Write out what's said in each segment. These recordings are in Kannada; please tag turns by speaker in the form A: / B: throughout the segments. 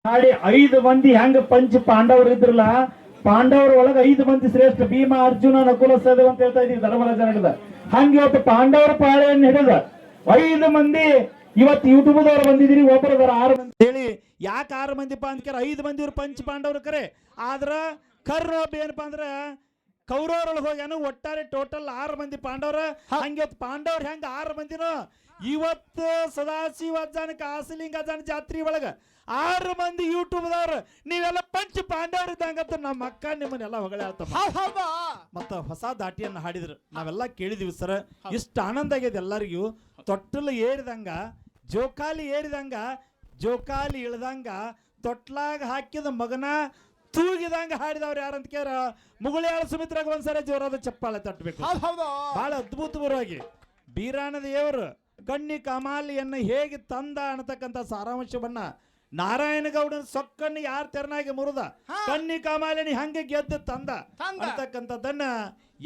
A: ಹಾಡಿ 5 ಮಂದಿ ಹೆಂಗ ಪಂಚ ಪಾಂಡವರು ಇದ್ರಲ್ಲ, ಪಾಂಡವರ ಒಳಗ 5 ಮಂದಿ ಶ್ರೇಷ್ಠ, ಭೀಮ ಅರ್ಜುನ ನಕುಲ ಸಹದೇವ ಅಂತ ಹೇಳ್ತಾ ಇದೀವಿ ಧರ್ಮರಾಜ ಹಿಡಿದ. ಹಂಗ ಇವತ್ತು ಪಾಂಡವರ ಪಾಳೆಯನ್ನು ಹಿಡಿದ 5 ಮಂದಿ ಇವತ್ತು ಯೂಟ್ಯೂಬ್ದವ್ರು ಬಂದಿದ್ದೀರಿ. ಒಬ್ಬರದಾರ 6 ಮಂದಿ ಹೇಳಿ. ಯಾಕೆ 6 ಮಂದಿಪ್ಪ ಅಂತ 5 ಮಂದಿ ಇವ್ರು ಪಂಚ ಪಾಂಡವರು ಕರೆ. ಆದ್ರ ಕರ್ರ ಒಬ್ಬ ಏನಪ್ಪಾ ಅಂದ್ರ ಕೌರವರೊಳಗೆ ಹೋಗ್ಯಾನು. ಒಟ್ಟಾರೆ ಟೋಟಲ್ 6 ಮಂದಿ ಪಾಂಡವರ. ಹಂಗೆ ಪಾಂಡವ್ರ ಹೆಂಗ 6 ಮಂದಿನೂ ಇವತ್ತು ಸದಾಶಿವ ಅಜ್ಜಾನ ಕಾಸಲಿಂಗ ಅಜ್ಜಾನ ಜಾತ್ರಿ ಒಳಗ 6 ಮಂದಿ ಯೂಟ್ಯೂಬ್ದವ್ರು ನೀವೆಲ್ಲ ಪಂಚ ಪಾಂಡವ್ರ ಇದ್ದಂಗಂತ ನಮ್ಮ ಅಕ್ಕ ನಿಮ್ಮನ್ನೆಲ್ಲ ಹೊಗಳೇ ಮತ್ತ ಹೊಸ ದಾಟಿಯನ್ನ ಹಾಡಿದ್ರು. ನಾವೆಲ್ಲ ಕೇಳಿದೀವಿ ಸರ್. ಇಷ್ಟು ಆನಂದ ಆಗ್ಯದ ಎಲ್ಲರಿಗೂ. ತೊಟ್ಟಲು ಏರಿದಂಗ, ಜೋಕಾಲಿ ಏರಿದಂಗ, ಜೋಕಾಲಿ ಇಳ್ದಂಗ, ತೊಟ್ಲಾಗ ಹಾಕಿದ ಮಗನ ತೂಗಿದಂಗ ಹಾಡಿದವ್ರು ಯಾರಂತ ಕೇರ ಮುಗುಳಿಯಾಳ ಸುಮಿತ್ರಾಗ ಒಂದ್ಸರಿ ಜೋರಾದ ಚಪ್ಪಾಳೆ ತಟ್ಟಬೇಕು. ಬಹಳ ಅದ್ಭುತವಾಗಿ ಬೀರಾಣ ದೇವರು ಕಣ್ಣಿ ಕಮಾಲಿಯನ್ನ ಹೇಗೆ ತಂದ ಅನ್ನತಕ್ಕಂಥ ಸಾರಾಂಶವನ್ನ ನಾರಾಯಣಗೌಡನ ಸೊಕ್ಕನ್ನು ಯಾರ ತೆರನಾಗಿ ಮುರಿದ, ಕಣ್ಣಿ ಕಾಮಾಲಿನಿ ಹಂಗೆ ಗೆದ್ದು ತಂದ ಅಂತಕ್ಕಂಥದ್ದನ್ನ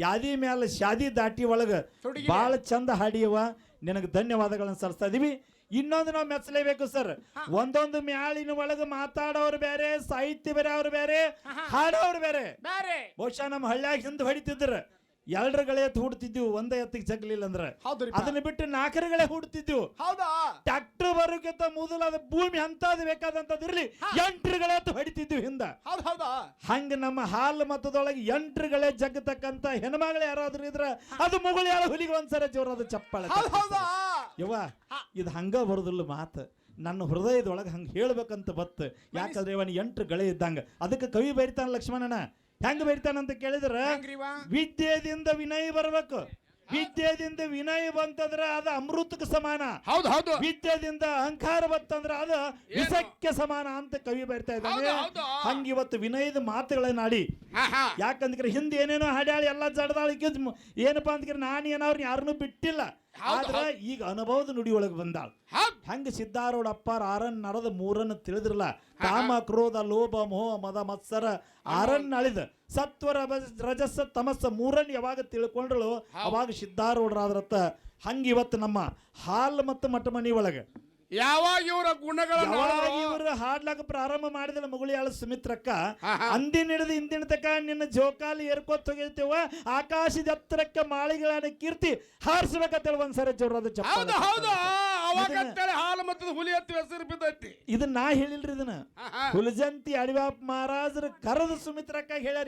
A: ಯಾದಿ ಮೇಲೆ ಶಾದಿ ದಾಟಿ ಒಳಗ ಬಹಳ ಚಂದ ಹಾಡಿಯವ. ನಿನಗೆ ಧನ್ಯವಾದಗಳನ್ನ ಸಲ್ಲಿಸ್ತಾ ಇದೀವಿ. ಇನ್ನೊಂದು ನಾವು ಮೆಚ್ಚಲೇಬೇಕು ಸರ್. ಒಂದೊಂದು ಮ್ಯಾಳಿನ ಒಳಗೆ ಮಾತಾಡೋರು ಬೇರೆ, ಸಾಹಿತ್ಯ ಬೇರೆ, ಅವ್ರು ಬೇರೆ, ಹಾಡೋರು ಬೇರೆ. ಬಹುಶಃ ನಮ್ಮ ಹಳ್ಳಿಯಾಗ ಹಿಂದೆ ಹೊಡಿತಿದ್ರು 2 ಗಳೆ ಎತ್ತು ಹುಡ್ತಿದ್ವು, ಒಂದೇ ಎತ್ತಿಗೆ ಜಗ್ಲಿಲ್ಲ ಅಂದ್ರೆ. ಅದನ್ನ ಬಿಟ್ಟು 4 ಗಳೆ ಹುಡ್ತಿದ್ವು. ಟ್ರ್ಯಾಕ್ಟರ್ ಬರೋಕ್ಕಿಂತ ಮೊದಲು ಅದು ಭೂಮಿ ಅಂತದ್ ಬೇಕಾದಂತದ್ ಇರ್ಲಿ 8 ಗಳೆ ಎತ್ತು ಹೊಡಿತಿದ್ವು ಹಿಂದ. ಹಂಗ ನಮ್ಮ ಹಾಲು ಮತದೊಳಗೆ 8 ಗಳೆ ಜಗ್ಗತಕ್ಕಂತ ಹೆಣ್ಮಗಳು ಯಾರಾದ್ರೂ ಇದ್ರ ಅದು ಮುಗುಳಿಯಾಳ ಹುಲಿಗೆ ಒಂದ್ಸರಿ ಜೋರಾದ ಚಪ್ಪಾಳೆ. ಯವ್ವ ಇದು ಹಂಗ ಬರೋದಿಲ್ಲ ಮಾತು. ನನ್ನ ಹೃದಯದೊಳಗೆ ಹಂಗ ಹೇಳ್ಬೇಕಂತ ಬತ್ತ. ಯಾಕಂದ್ರೆ ಇವನ್ 8 ಗಳೆ ಇದ್ದಂಗ. ಅದಕ್ಕೆ ಕವಿ ಬರಿತಾನ ಲಕ್ಷ್ಮಣನ. ಹೆಂಗ ಬರಿತಾನಂತ ಕೇಳಿದ್ರ, ವಿದ್ಯೆದಿಂದ ವಿನಯ ಬರ್ಬೇಕು. ವಿದ್ಯೆದಿಂದ ವಿನಯ ಬಂತಂದ್ರ ಅದು ಅಮೃತಕ್ಕೆ ಸಮಾನ. ವಿದ್ಯೆದಿಂದ ಅಹಂಕಾರ ಬಂತಂದ್ರ ಅದು ವಿಷಕ್ಕೆ ಸಮಾನ ಅಂತ ಕವಿ ಬರಿತಾ ಇದ್ದಾನೆ. ಹಂಗ ಇವತ್ತು ವಿನಯದ ಮಾತುಗಳನ್ನ ಆಡಿ. ಯಾಕಂದ್ರೆ ಹಿಂದೆ ಏನೇನೋ ಹಾಡ್ಯಾಳಿ ಎಲ್ಲ ಜಡದಾಳಿಕೆ ಏನಪ್ಪಾ ಅಂತಂದ್ರೆ ನಾನು ಏನವ್ರನ್ನ ಯಾರನ್ನೂ ಬಿಟ್ಟಿಲ್ಲ. ಆದ್ರ ಈಗ ಅನುಭವದ ನುಡಿ ಒಳಗೆ ಬಂದಾಳ. ಹಂಗ ಸಿದ್ದಾರೂಢ ಅಪ್ಪಾರ 6 ನರದ 3 ತಿಳಿದ್ರಲ್ಲ. ಕಾಮ ಕ್ರೋಧ ಲೋಭ ಮೋಹ ಮದ ಮತ್ಸರ 6 ಅಳಿದ ಸತ್ವರ ರಜಸ್ಸ ತಮಸ್ಸ 3 ಯಾವಾಗ ತಿಳ್ಕೊಂಡ್ರು ಅವಾಗ ಸಿದ್ದಾರೂಢರಾದ್ರತ್ತ. ಹಂಗ ಇವತ್ತು ನಮ್ಮ ಹಾಲ್ ಮತ್ತು ಮಠ ಮನಿ ಒಳಗೆ
B: ಯಾವಾಗ ಇವರ ಗುಣಗಳನ್ನು
A: ಇವರು ಹಾಡ್ಲಾಕ ಪ್ರಾರಂಭ ಮಾಡಿದಿಲ್ಲ ಮುಗುಳಿಯಾಳ ಸುಮಿತ್ರಕ್ಕ. ಅಂದಿನ ಹಿಡಿದು ಇಂದಿನ ತಕ ನಿನ್ನ ಜೋಕಾಲಿ ಏರ್ಕೋತ್ ಹೋಗಿರ್ತೇವ. ಆಕಾಶದ ಎತ್ತರಕ್ಕೆ ಮಾಳಿಗಳನ್ನ ಕೀರ್ತಿ ಹಾರಿಸ್ಬೇಕಂತೇಳಿ ಒಂದ್ಸರಿ ಜೋರಾದ ಚಪ್ಪಾಳೆ.
B: ಹಾಲು ಮತ್ತು ಹುಲಿ ಹತ್ತಿ ಹೆಸರು ಬಿದ್ದೈತಿ.
A: ಇದನ್ನ ನಾ ಹೇಳಿಲ್ರಿ. ಇದನ್ನ ಹುಲಜಂತಿ ಅಡಿವಾಪ್ ಮಹಾರಾಜರು ಕರೆದು ಸುಮಿತ್ರಕ್ಕ ಹೇಳ್ಯಾರ.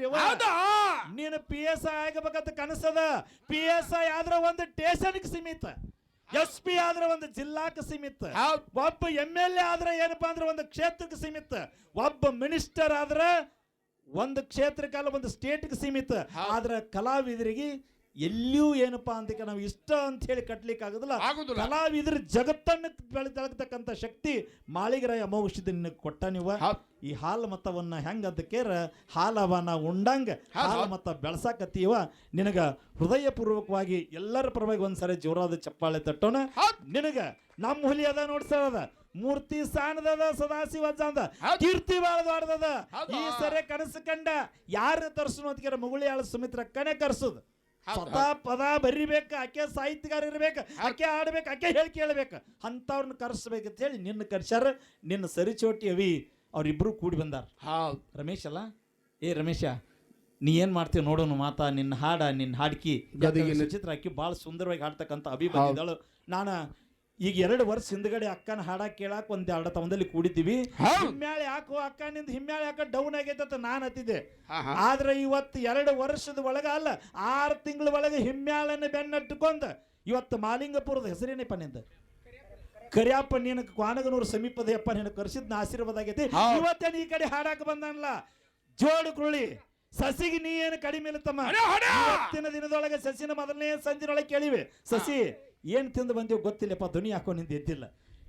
A: ನೀನು PSI ಆಗಬೇಕಂತ ಕನಸದ. PSI ಆದ್ರ ಒಂದು ಸ್ಟೇಷನ್ಗೆ ಸೀಮಿತ, SP ಆದ್ರೆ ಒಂದು ಜಿಲ್ಲಾಕ್ಕೆ ಸೀಮಿತ, ಒಬ್ಬ MLA ಆದ್ರೆ ಏನಪ್ಪಾ ಅಂದ್ರೆ ಒಂದು ಕ್ಷೇತ್ರಕ್ಕೆ ಸೀಮಿತ, ಒಬ್ಬ ಮಿನಿಸ್ಟರ್ ಆದ್ರೆ ಒಂದು ಕ್ಷೇತ್ರಕ್ಕಲ್ಲ ಒಂದು ಸ್ಟೇಟ್ಗೆ ಸೀಮಿತ. ಆದ್ರೆ ಕಲಾವಿದರಿಗೆ ಎಲ್ಲಿಯೂ ಏನಪ್ಪಾ ಅಂತ ನಾವು ಇಷ್ಟ ಅಂತ ಹೇಳಿ ಕಟ್ಲಿಕ್ಕೆ ಆಗುದಿಲ್ಲ. ಕಲಾವಿದ್ರ ಜಗತ್ತನ್ನು ಬೆಳೆದತಕ್ಕಂಥ ಶಕ್ತಿ ಮಾಳಿಗರಾಯ ಅಮೋಘಿಸಿದ ನಿನಗೆ ಕೊಟ್ಟ. ನೀವು ಈ ಹಾಲು ಮತವನ್ನ ಹೆಂಗ ಅದಕ್ಕೇರ ಹಾಲವನ್ನ ಉಂಡಂಗ ಹಾಲು ಮತ ಬೆಳಸಾಕತ್ತೀವ. ನಿನಗ ಹೃದಯ ಪೂರ್ವಕವಾಗಿ ಎಲ್ಲರ ಪರವಾಗಿ ಒಂದ್ಸರಿ ಜೋರಾದ ಚಪ್ಪಾಳೆ ತಟ್ಟೋಣ. ನಿನಗ ನಮ್ಮ ಹುಲಿ ಅದ ನೋಡ್ಸದ ಮೂರ್ತಿ ಸಾಣದ ಸದಾಶಿವ ಅಜ್ಜ ಕೀರ್ತಿ ಬಾಳದಾಡ್ದದ. ಈ ಸರಿ ಕನಸು ಕಂಡ ಯಾರನ್ನ ತರ್ಸನು ಅಂತ ಮುಗುಳಿಯಾಳ ಸುಮಿತ್ರ ಕಣೆ ಕರ್ಸುದು. ಸ್ವತಃ ಪದ ಬರಿಬೇಕು, ಆಕೆ ಸಾಹಿತ್ಯಗಾರ ಇರ್ಬೇಕು, ಆಕೆ ಆಡ್ಬೇಕು, ಆಕೆ ಹೇಳಿ ಕೇಳ್ಬೇಕು, ಅಂತವ್ರನ್ನ ಕರ್ಸ್ಬೇಕಂತ ಹೇಳಿ ನಿನ್ನ ಕರ್ಸ್ಯಾರ. ನಿನ್ನ ಸರಿಚೋಟಿ ಅವಿ ಅವ್ರಿಬ್ರು ಕೂಡಿ ಬಂದಾರ. ರಮೇಶ್ ಅಲ್ಲ, ರಮೇಶ ನೀ ಏನ್ ಮಾಡ್ತೀವಿ ನೋಡೋನು ಮಾತಾ. ನಿನ್ನ ಹಾಡ, ನಿನ್ನ ಹಾಡ್ಕಿ ಚಿತ್ರ ಹಾಕಿ ಬಹಳ ಸುಂದರವಾಗಿ ಹಾಡ್ತಕ್ಕಂಥ ಅಭಿ ಬಂದಿದ್ದಾಳು. ನಾನು ಈಗ 2 ವರ್ಷ ಹಿಂದ್ಗಡೆ ಅಕ್ಕನ ಹಾಡ ಕೇಳಾಕ ಒಂದ್ 2 ತವದಲ್ಲಿ ಕೂಡಿದ್ದೀವಿ. ಹಿಮ್ಮ್ಯಾಳೆ ಯಾಕೋ ಅಕ್ಕ ನಿಂದ ಹಿಮ್ಮ್ಯಾಳೆ ಯಾಕ ಡೌನ್ ಆಗೈತ ನಾನು ಹತ್ತಿದ್ದೆ. ಆದ್ರೆ ಇವತ್ತು 2 ವರ್ಷದ ಒಳಗ ಅಲ್ಲ 6 ತಿಂಗಳ ಒಳಗೆ ಹಿಮ್ಮ್ಯಾಳನ್ನ ಬೆನ್ನಟ್ಟುಕೊಂಡ ಇವತ್ತು ಮಾಲಿಂಗಪುರದ ಹೆಸರೇನಪ್ಪ ನಿಂದ ಕರಿಯಪ್ಪ. ನೀನು ಕ್ವಾನಗನೂರು ಸಮೀಪದ ಯಪ್ಪ ನೀನು ಕರ್ಸಿದ್ನ ಆಶೀರ್ವಾದ ಆಗೈತಿ. ಇವತ್ತೇನು ಈ ಕಡೆ ಹಾಡಾಕ ಬಂದನಲ್ಲ ಜೋಡು ಕುರುಳಿ ಸಸಿಗೆ ನೀ ಏನು ಕಡಿಮೆ ಇಲ್ಲತ್ತಮ್ಮ. ಇವತ್ತಿನ ದಿನದೊಳಗೆ ಸಸಿನ ಮೊದಲನೇ ಸಂಜಿನೊಳಗೆ ಕೇಳಿವೆ, ಸಸಿ ಏನ್ ತಿಂದು ಬಂದೀವಿ ಗೊತ್ತಿಲ್ಲಪ್ಪ, ಧ್ವನಿ ಹಾಕೋ ನಿಂದ ಎದ್ದಿಲ್ಲ.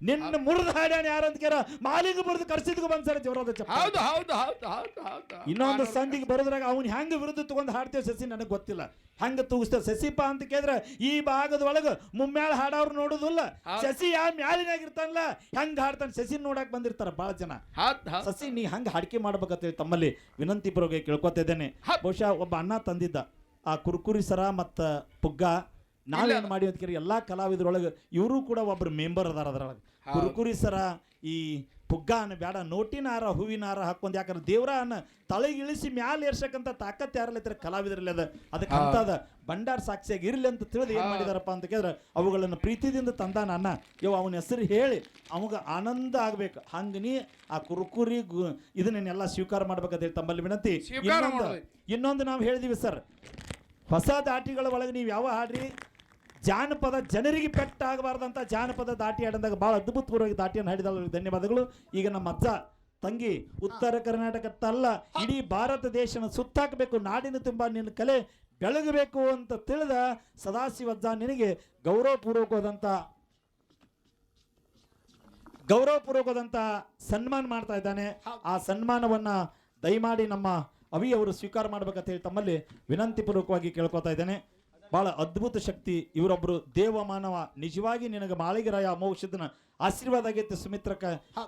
A: ನಿನ್ನ ಮುರಿದ ಹಾಡ್ಯಾನ ಯಾರಂತ ಕೇಳ ಮಾಲಿಂಗ ಬರೆದು ಕರ್ಸಿದ್ಕು ಬಂದ್ಸರಿ ಜೋರಾದ ಚಪ್ಪಾಳೆ. ಇನ್ನೊಂದು ಸಂಧಿಗೆ ಬರೋದ್ರಾಗ ಅವ್ನು ಹೆಂಗ ವಿರುದ್ಧ ತಗೊಂಡ್ ಹಾಡ್ತೇವೆ ಸಸಿ ನನಗೆ ಗೊತ್ತಿಲ್ಲ. ಹಂಗ ತೂಗಿಸ್ತೇವೆ ಸಸಿಪ ಅಂತ ಕೇಳಿದ್ರೆ ಈ ಭಾಗದ ಒಳಗ ಮುಮ್ಮ್ಯಾಳ ಹಾಡವ್ರು ನೋಡುದಿಲ್ಲ. ಸಸಿ ಯಾವ ಮ್ಯಾಲಿನಾಗಿರ್ತಾನಲ್ಲ ಹೆಂಗ ಹಾಡ್ತಾನೆ ಸಸಿ ನೋಡಕ್ ಬಂದಿರ್ತಾರ ಬಾಳ ಜನ. ಸಸಿ ನೀ ಹಂಗ ಹಾಡಿಕೆ ಮಾಡ್ಬೇಕಂತೇಳಿ ತಮ್ಮಲ್ಲಿ ವಿನಂತಿ ಪರವಾಗಿ ಕೇಳ್ಕೊತಾ ಇದ್ದೇನೆ. ಬಹುಶಃ ಒಬ್ಬ ಅಣ್ಣ ತಂದಿದ್ದ ಆ ಕುರ್ಕುರಿ ಸರ ಮತ್ತ ಪುಗ್ಗ. ನಾವೇನ್ ಮಾಡಿ ಅಂತ ಕೇಳಿ ಎಲ್ಲಾ ಕಲಾವಿದರೊಳಗೆ ಇವರು ಕೂಡ ಒಬ್ರು ಮೆಂಬರ್ ಅದಾರ. ಅದ್ರೊಳಗೆ ಕುರುಕುರಿ ಸರ ಈ
C: ಪುಗ್ಗಾನ ಬೇಡ ನೋಟಿನ ಹಾರ ಹೂವಿನ ಹಾರ ಹಾಕೊಂಡ್ ಯಾಕಂದ್ರೆ ದೇವ್ರನ್ನ ತಳಗೆ ಇಳಿಸಿ ಮ್ಯಾಲ ಏರ್ಸಕ್ಕಂತ ತಾಕತ್ ಯಾರಲ್ಲಿದ್ರೆ ಕಲಾವಿದರಲ್ಲಿ ಅದ ಅದಕ್ಕೆ ಅಂತದ ಬಂಡಾರ ಸಾಕ್ಷಿಯಾಗಿ ಇರ್ಲಿ ಅಂತ ತಿಳಿದು ಏನ್ ಮಾಡಿದಾರಪ್ಪ ಅಂತ ಕೇಳಿದ್ರೆ ಅವುಗಳನ್ನು ಪ್ರೀತಿದಿಂದ ತಂದಾನ ಅನ್ನ ಇವ ಅವನ ಹೆಸರು ಹೇಳಿ ಅವಾಗ ಆನಂದ ಆಗ್ಬೇಕು ಹಂಗ ನೀ ಆ ಕುರುಕುರಿ ಇದನ್ನೆಲ್ಲ ಸ್ವೀಕಾರ ಮಾಡ್ಬೇಕಂತ ಹೇಳಿ ತಮ್ಮಲ್ಲಿ ವಿನಂತಿ. ಇನ್ನೊಂದು ನಾವು ಹೇಳಿದೀವಿ ಸರ್, ಹೊಸ ದಾಟಿಗಳ ಒಳಗೆ ನೀವು ಯಾವ ಹಾಡ್ರಿ ಜಾನಪದ ಜನರಿಗೆ ಪೆಟ್ಟಾಗಬಾರ್ದಂತ ಜಾನಪದ ದಾಟಿ ಆಡಿದಾಗ ಭಾಳ ಅದ್ಭುತಪೂರ್ವವಾಗಿ ದಾಟಿಯನ್ನು ಹಾಡಿದ ಧನ್ಯವಾದಗಳು. ಈಗ ನಮ್ಮ ಅಜ್ಜ ತಂಗಿ ಉತ್ತರ ಕರ್ನಾಟಕತ್ತಲ್ಲ ಇಡೀ ಭಾರತ ದೇಶನ ಸುತ್ತಾಕಬೇಕು, ನಾಡಿನ ತುಂಬ ನಿನ್ನ ಕಲೆ ಬೆಳಗಬೇಕು ಅಂತ ತಿಳಿದ ಸದಾಶಿವ ಅಜ್ಜ ನಿನಗೆ ಗೌರವಪೂರ್ವಕವಾದಂತ ಸನ್ಮಾನ ಮಾಡ್ತಾ ಇದ್ದಾನೆ. ಆ ಸನ್ಮಾನವನ್ನ ದಯಮಾಡಿ ನಮ್ಮ ಅವಿಯವರು ಸ್ವೀಕಾರ ಮಾಡ್ಬೇಕಂತ ಹೇಳಿ ತಮ್ಮಲ್ಲಿ ವಿನಂತಿ ಪೂರ್ವಕವಾಗಿ ಕೇಳ್ಕೊತಾ ಇದ್ದೇನೆ. ಬಹಳ ಅದ್ಭುತ ಶಕ್ತಿ ಇವರೊಬ್ರು ದೇವ ಮಾನವ. ನಿಜವಾಗಿ ನಿನಗೆ ಮಾಳಿಗರಾಯ ಅಮೋಕ್ಷದನ ಆಶೀರ್ವಾದ ಆಗೈತೆ ಸುಮಿತ್ರಕ್ಕ.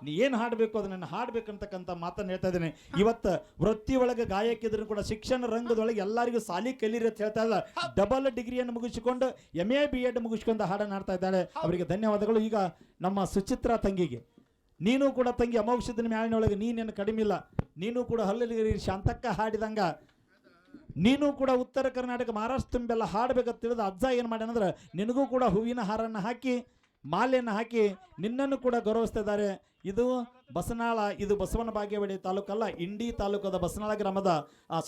C: ನೀ ಏನು ಹಾಡಬೇಕು ಅದನ್ನ ಹಾಡ್ಬೇಕಂತಕ್ಕಂಥ ಮಾತನ್ನು ಹೇಳ್ತಾ ಇದ್ದೇನೆ. ಇವತ್ತು ವೃತ್ತಿ ಒಳಗೆ ಗಾಯಕ್ಕಿದ್ರು ಕೂಡ ಶಿಕ್ಷಣ ರಂಗದೊಳಗೆ ಎಲ್ಲರಿಗೂ ಸಾಲಿ ಕಲೀರಿ ಅಂತ ಹೇಳ್ತಾ ಇಲ್ಲ. ಡಬಲ್ ಡಿಗ್ರಿಯನ್ನು ಮುಗಿಸಿಕೊಂಡು MA BEd ಮುಗಿಸ್ಕೊಂಡು ಹಾಡನ್ನು ಹಾಡ್ತಾ ಇದ್ದಾಳೆ. ಅವರಿಗೆ ಧನ್ಯವಾದಗಳು. ಈಗ ನಮ್ಮ ಸುಚಿತ್ರಾ ತಂಗಿಗೆ, ನೀನು ಕೂಡ ತಂಗಿ ಅಮೋಕ್ಷದ ಮ್ಯಾಲಿನೊಳಗೆ ನೀನೇನು ಕಡಿಮೆ ಇಲ್ಲ, ನೀನು ಕೂಡ ಹಲ್ಲಲ್ಲಿ ಶಾಂತಕ್ಕ ಹಾಡಿದಂಗ ನೀನು ಕೂಡ ಉತ್ತರ ಕರ್ನಾಟಕ ಮಹಾರಾಷ್ಟ್ರ ತುಂಬೆಲ್ಲ ಹಾಡಬೇಕಂತ ತಿಳಿದ ಅಜ್ಜ ಏನು ಮಾಡ್ಯಾನಂದ್ರೆ ನಿನಗೂ ಕೂಡ ಹೂವಿನ ಹಾರನ್ನು ಹಾಕಿ ಮಾಲೆಯನ್ನು ಹಾಕಿ ನಿನ್ನನ್ನು ಕೂಡ ಗೌರವಿಸ್ತಾ ಇದ್ದಾರೆ. ಇದು ಬಸನಾಳ, ಇದು ಬಸವನ ಬಾಗೇವಾಡಿ ತಾಲೂಕಲ್ಲ, ಇಂಡಿ ತಾಲೂಕದ ಬಸನಾಳ ಗ್ರಾಮದ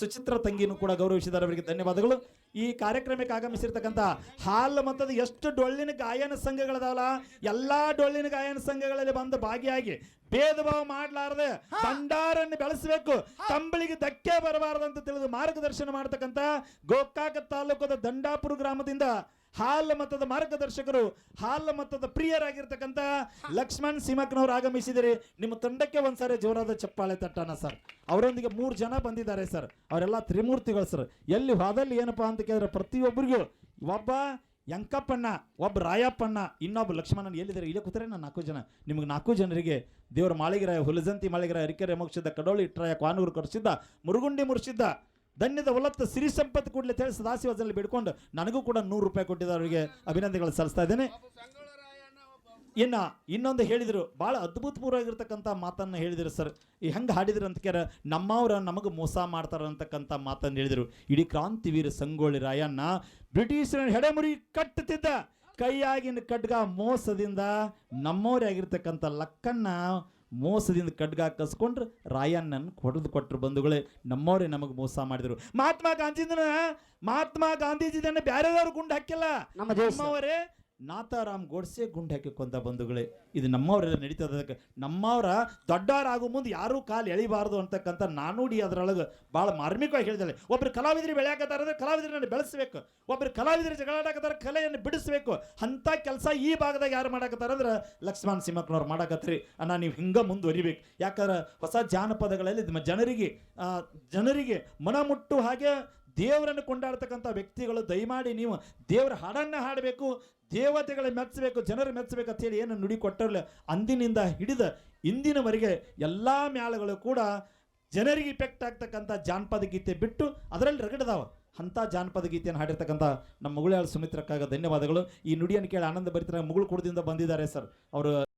C: ಸುಚಿತ್ರ ತಂಗಿನೂ ಕೂಡ ಗೌರವಿಸಿದ್ದಾರೆ. ಅವರಿಗೆ ಧನ್ಯವಾದಗಳು. ಈ ಕಾರ್ಯಕ್ರಮಕ್ಕೆ ಆಗಮಿಸಿರ್ತಕ್ಕಂಥ ಹಾಲು ಮತದ ಎಷ್ಟು ಡೊಳ್ಳಿನ ಗಾಯನ ಸಂಘಗಳದಾವಲ್ಲ, ಎಲ್ಲಾ ಡೊಳ್ಳಿನ ಗಾಯನ ಸಂಘಗಳಲ್ಲಿ ಬಂದು ಭಾಗಿಯಾಗಿ ಭೇದ ಭಾವ ಮಾಡಲಾರದೆ ಭಂಡಾರನ್ನು ಬೆಳೆಸಬೇಕು, ಕಂಬಳಿಗೆ ಧಕ್ಕೆ ಬರಬಾರದಂತ ತಿಳಿದು ಮಾರ್ಗದರ್ಶನ ಮಾಡತಕ್ಕಂಥ ಗೋಕಾಕ ತಾಲೂಕದ ದಂಡಾಪುರ ಗ್ರಾಮದಿಂದ ಹಾಲು ಮತದ ಮಾರ್ಗದರ್ಶಕರು, ಹಾಲು ಮತದ ಪ್ರಿಯರಾಗಿರ್ತಕ್ಕಂಥ ಲಕ್ಷ್ಮಣ್ ಸಿಮಕ್ನವ್ರು ಆಗಮಿಸಿದರೆ ನಿಮ್ಮ ತಂಡಕ್ಕೆ ಒಂದ್ಸಾರಿ ಜೋರಾದ ಚಪ್ಪಾಳೆ ತಟ್ಟಾನ ಸರ್. ಅವರೊಂದಿಗೆ 3 ಜನ ಬಂದಿದ್ದಾರೆ ಸರ್. ಅವರೆಲ್ಲ ತ್ರಿಮೂರ್ತಿಗಳು ಸರ್. ಎಲ್ಲಿ ಹೋದಲ್ಲಿ ಏನಪ್ಪಾ ಅಂತ ಕೇಳಿದ್ರೆ ಪ್ರತಿಯೊಬ್ಬರಿಗೂ ಒಬ್ಬ ಯಂಕಪ್ಪಣ್ಣ, ಒಬ್ಬ ರಾಯಪ್ಪಣ್ಣ, ಇನ್ನೊಬ್ಬ ಲಕ್ಷ್ಮಣನ್ ಎಲ್ಲಿದ್ದಾರೆ ಇಲ್ಲೇ ಕೂತಾರೆ. ನಾನು 4 ಜನ ನಿಮಗೆ 4 ಜನರಿಗೆ ದೇವರ ಮಾಳಿಗರಾಯ ಹುಲಜಂತಿ ಮಾಳಿಗರಾಯ ಅರಿಕೆರೆ ಮೋಕ್ಷದ ಕಡೋಳಿ ಇಟ್ರಾಯ ಕ್ವಾನೂರು ಕರ್ಸಿದ್ದ ಮುರುಗುಂಡಿ ಮುರ್ಸಿದ್ದ ಧನ್ಯದ ಹೊಲತ್ತ ಸಿರಿ ಸಂಪತ್ತು ಕೊಡ್ಲಿ ಹೇಳಿ ಸದಾಶಿವದಲ್ಲಿ ಬಿಡ್ಕೊಂಡು ನನಗೂ ಕೂಡ 100 ರೂಪಾಯಿ ಕೊಟ್ಟಿದ್ದ. ಅವರಿಗೆ ಅಭಿನಂದನೆಗಳು ಸಲ್ಲಿಸ್ತಾ ಇದ್ದೇನೆ. ಇನ್ನೊಂದು ಹೇಳಿದ್ರು, ಭಾಳ ಅದ್ಭುತಪೂರ್ವವಾಗಿರ್ತಕ್ಕಂಥ ಮಾತನ್ನು ಹೇಳಿದ್ರು ಸರ್. ಈ ಹೆಂಗೆ ಹಾಡಿದ್ರು ಅಂತ ಕೇಳ ನಮ್ಮವ್ರ ನಮಗೆ ಮೋಸ ಮಾಡ್ತಾರ ಅಂತಕ್ಕಂಥ ಮಾತನ್ನು ಹೇಳಿದರು. ಇಡೀ ಕ್ರಾಂತಿವೀರ ಸಂಗೊಳ್ಳಿ ರಾಯಣ್ಣ ಬ್ರಿಟಿಷರ ಹೆಡೆಮುರಿ ಕಟ್ಟುತ್ತಿದ್ದ ಕೈಯಾಗಿನ ಖಡ್ಗ ಮೋಸದಿಂದ ನಮ್ಮವರೇ ಆಗಿರ್ತಕ್ಕಂಥ ಲಕ್ಕನ್ನ ಮೋಸದಿಂದ ಖಡ್ಗ ಕಸ್ಕೊಂಡ್ರು ರಾಯಣ್ಣನ ಕೊಟ್ಟರು. ಬಂಧುಗಳೇ, ನಮ್ಮವರೇ ನಮಗೆ ಮೋಸ ಮಾಡಿದ್ರು. ಮಹಾತ್ಮ ಗಾಂಧೀಜಿದನ್ನ ಬ್ಯಾರೆದವ್ರು ಗುಂಡು ಹಾಕಿಲ್ಲ, ನಮ್ಮವರೇ ನಾಥಾರಾಮ್ ಗೋಡ್ಸೆ ಗುಂಡು ಹಾಕಿ ಕೊಂದ. ಬಂಧುಗಳೇ, ಇದು ನಮ್ಮವರೆಲ್ಲ ನಡೀತದ. ನಮ್ಮವರ ದೊಡ್ಡವರಾಗೋ ಮುಂದೆ ಯಾರೂ ಕಾಲು ಎಳಿಬಾರ್ದು ಅಂತಕ್ಕಂಥ ನಾನುಡಿ ಅದರೊಳಗೆ ಭಾಳ ಮಾರ್ಮಿಕವಾಗಿ ಹೇಳಿದಾಳೆ. ಒಬ್ಬರು ಕಲಾವಿದರು ಬೆಳೆಯಾಕತ್ತಾರಂದ್ರೆ ಕಲಾವಿದರನ್ನು ಬೆಳೆಸಬೇಕು, ಒಬ್ಬರು ಕಲಾವಿದರು ಜಗಳಾಡಕತ್ತಾರ ಕಲೆಯನ್ನು ಬಿಡಿಸ್ಬೇಕು. ಅಂಥ ಕೆಲಸ ಈ ಭಾಗದಾಗ ಯಾರು ಮಾಡಾಕತ್ತಾರಂದ್ರೆ ಲಕ್ಷ್ಮಣ್ ಸಿಮಕ್ನವ್ರು ಮಾಡಾಕತ್ರಿ. ಅಣ್ಣ ನೀವು ಹಿಂಗೆ ಮುಂದುವರಿಬೇಕು. ಯಾಕಂದ್ರೆ ಹೊಸ ಜಾನಪದಗಳಲ್ಲಿ ಜನರಿಗೆ ಮನ ಮುಟ್ಟು ಹಾಗೆ ದೇವರನ್ನು ಕೊಂಡಾಡ್ತಕ್ಕಂಥ ವ್ಯಕ್ತಿಗಳು ದಯಮಾಡಿ ನೀವು ದೇವರ ಹಾಡನ್ನು ಹಾಡಬೇಕು, ದೇವತೆಗಳ ಮೆಚ್ಚಬೇಕು, ಜನರು ಮೆಚ್ಚಬೇಕು ಅಂತ ಹೇಳಿ ಏನು ನುಡಿ ಕೊಟ್ಟರಲ್ಲ, ಅಂದಿನಿಂದ ಹಿಡಿದ ಇಂದಿನವರೆಗೆ ಎಲ್ಲ ಮ್ಯಾಳಗಳು ಕೂಡ ಜನರಿಗೆ ಇಫೆಕ್ಟ್ ಆಗ್ತಕ್ಕಂಥ ಜಾನಪದ ಗೀತೆ ಬಿಟ್ಟು ಅದರಲ್ಲಿ ರಗಡದಾವ ಅಂಥ ಜಾನಪದ ಗೀತೆಯನ್ನು ಹಾಡಿರ್ತಕ್ಕಂಥ ನಮ್ಮ ಮುಗುಳ್ಯಾಳ ಸುಮಿತ್ರಕ್ಕಾಗ ಧನ್ಯವಾದಗಳು. ಈ ನುಡಿಯನ್ನು ಕೇಳಿ ಆನಂದ ಭರಿತರ ಮುಗುಳು ಕುಡದಿಂದ ಬಂದಿದ್ದಾರೆ ಸರ್. ಅವರು